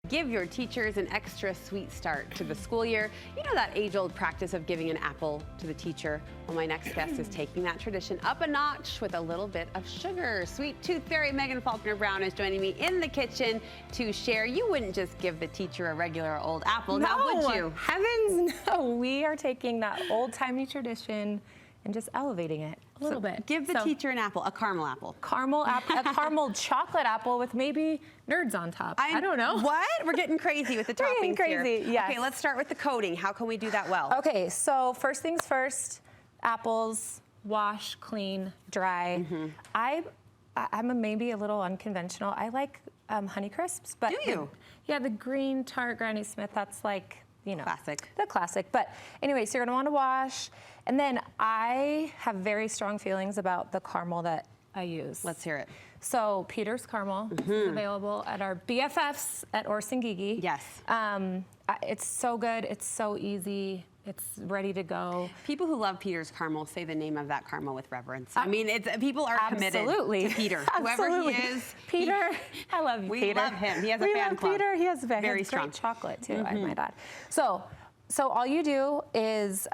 Give your teachers an extra sweet start to the school year. You know that age-old practice of giving an apple to the teacher? Well, my next guest is taking that tradition up a notch with a little bit of sugar. Sweet Tooth Fairy Megan Faulkner Brown is joining me in the kitchen to share. You wouldn't just give the teacher a regular old apple, now would you? Heavens no. We are taking that old-timey tradition and just elevating it a little bit. Give the teacher an apple, a caramel apple. A caramel chocolate apple with maybe nerds on top. I don't know. What? We're getting crazy with the toppings We're getting crazy, here. yes. Okay, let's start with the coating. How can we do that well? Okay, so first things first, apples, wash, clean, dry. I'm maybe a little unconventional. I like Honey Crisps, but do you? Yeah, the green Tart Granny Smith, that's like, you know, classic. The classic. But anyway, so you're gonna wanna wash. And then I have very strong feelings about the caramel that I use. Let's hear it. So Peter's Caramel is available at our BFFs at Orson Gigi. Yes. It's so good, it's so easy. It's ready to go. People who love Peter's Caramel say the name of that caramel with reverence. I mean, people are committed to Peter. Whoever he is. Peter, I love you, we Peter. We love him. He has a fan club. Peter, he has a fan. Very strong. Great chocolate, too, I might add. So all you do is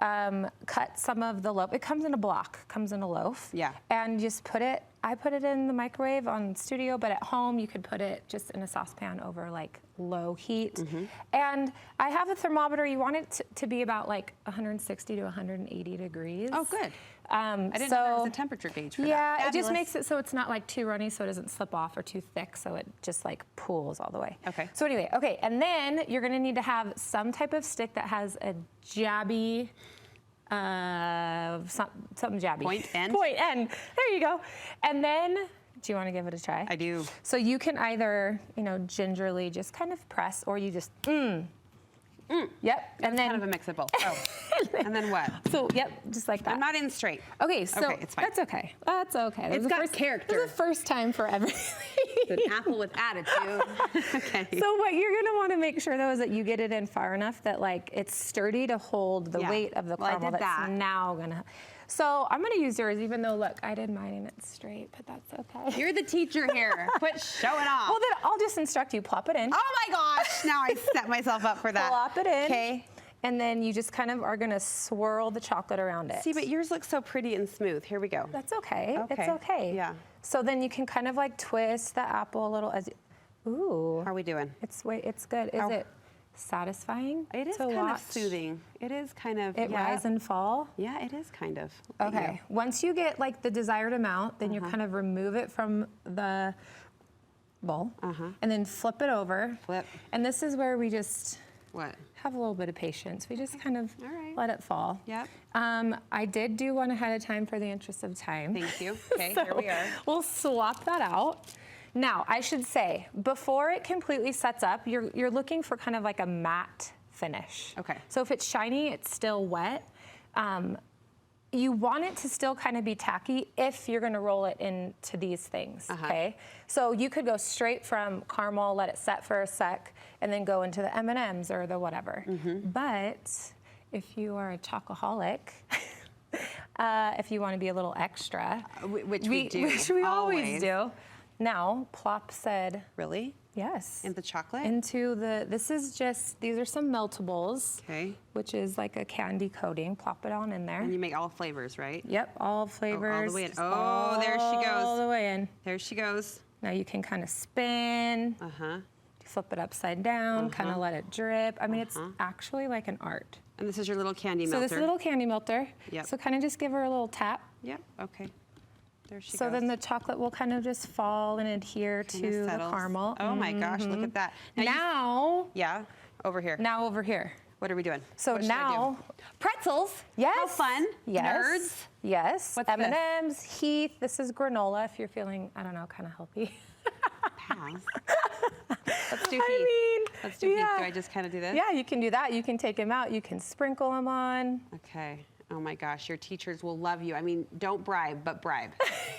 cut some of the loaf. It comes in a block, comes in a loaf. Yeah. And just put it, I put it in the microwave on studio, but at home you could put it just in a saucepan over like low heat. And I have a thermometer. You want it to be about like 160 to 180 degrees. Oh, good. I didn't know there was a temperature gauge for that. Yeah, it just makes it so it's not like too runny, so it doesn't slip off, or too thick, so it just like pools all the way. Okay. So anyway, okay, and then you're gonna need to have some type of stick that has a jabby, something jabby. Point end? Point end, there you go. And then, do you wanna give it a try? I do. So you can either, you know, gingerly just kind of press, or you just, Yep, and then kind of a mix of both. Oh, and then what? So, yep, just like that. I'm not in straight. Okay, so it's fine. that's okay. That's okay. It's got character. This is the first time for everything. It's an apple with attitude. Okay. So what you're gonna want to make sure though is that you get it in far enough that like it's sturdy to hold the weight of the caramel that's now gonna. So I'm gonna use yours, even though look, I did mine and it's straight, but that's okay. You're the teacher here. Quit showing off. Well, then I'll just instruct you. Plop it in. Oh my gosh! Now I set myself up for that. Plop it in. Okay. And then you just kind of are gonna swirl the chocolate around it. See, but yours looks so pretty and smooth. Here we go. That's okay. Okay. It's okay. Yeah. So then you can kind of like twist the apple a little as. Ooh. How are we doing? It's good. Is it satisfying? It is kind of soothing. It is kind of. It rise and fall. Yeah, it is kind of. Okay. Once you get like the desired amount, then you kind of remove it from the bowl, and then flip it over. Flip. And this is where we just. What? Have a little bit of patience. We just kind of let it fall. Yep. I did do one ahead of time for the interest of time. Thank you. Okay, So here we are. We'll swap that out. Now, I should say, before it completely sets up, you're looking for kind of like a matte finish. Okay. So if it's shiny, it's still wet. You want it to still kind of be tacky if you're gonna roll it into these things, okay? So you could go straight from caramel, let it set for a sec, and then go into the M&Ms or the whatever. But if you are a chocoholic, if you wanna be a little extra, which we do, which we always do. Now, plop said. Really? Yes. In the chocolate? Into these are some meltables. Okay. Which is like a candy coating. Plop it on in there. And you make all flavors, right? Yep, all flavors. Oh, all the way in. Oh, there she goes. All the way in. There she goes. Now you can kind of spin. Flip it upside down, kind of let it drip. I mean, it's actually like an art. And this is your little candy melter. So this little candy melter. Yep. So kind of just give her a little tap. Yep, okay. There she goes. So then the chocolate will kind of just fall and adhere to the caramel. Oh my gosh, look at that. Now, yeah, over here. Now over here. What are we doing? So now, pretzels. Yes. How fun. Yes. Nerds. Yes. What's M&Ms, Heath. This is granola if you're feeling, I don't know, kind of healthy. Pass. Let's do Heath. Let's do Heath. Do I just kind of do this? Yeah, you can do that. You can take them out. You can sprinkle them on. Okay. Oh my gosh, your teachers will love you. I mean, don't bribe, but bribe,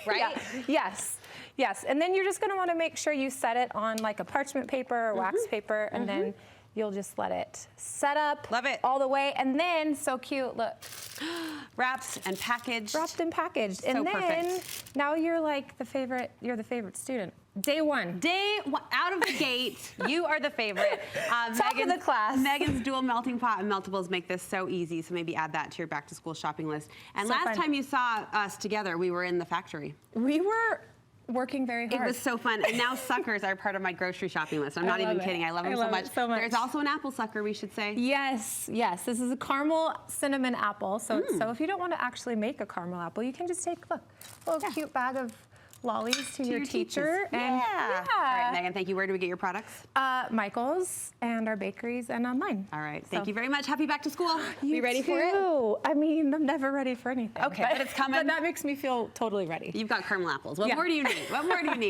right? Yeah. Yes, yes. And then you're just gonna wanna make sure you set it on like a parchment paper or wax paper, and then you'll just let it set up. Love it. All the way, and then, so cute, look. Wrapped and packaged. Wrapped and packaged. So and then, perfect. now you're like the favorite student. Day one. Out of the gate, you are the favorite. Top of the class. Megan's dual melting pot and meltables make this so easy, so maybe add that to your back to school shopping list. And So last fun. time you saw us together, we were in the factory. We were working very hard. It was so fun. And now suckers are part of my grocery shopping list. I'm not even kidding. I love them so much. There's also an apple sucker, we should say. Yes. This is a caramel cinnamon apple. So if you don't want to actually make a caramel apple, you can just take, look, a little cute bag of lollies to your teacher. And All right, Megan, thank you. Where do we get your products? Michael's and our bakeries and online. All right. Thank you very much. Happy back to school. You ready for it? I mean, I'm never ready for anything. Okay, but it's coming. But that makes me feel totally ready. You've got caramel apples. What more do you need? What more do you need?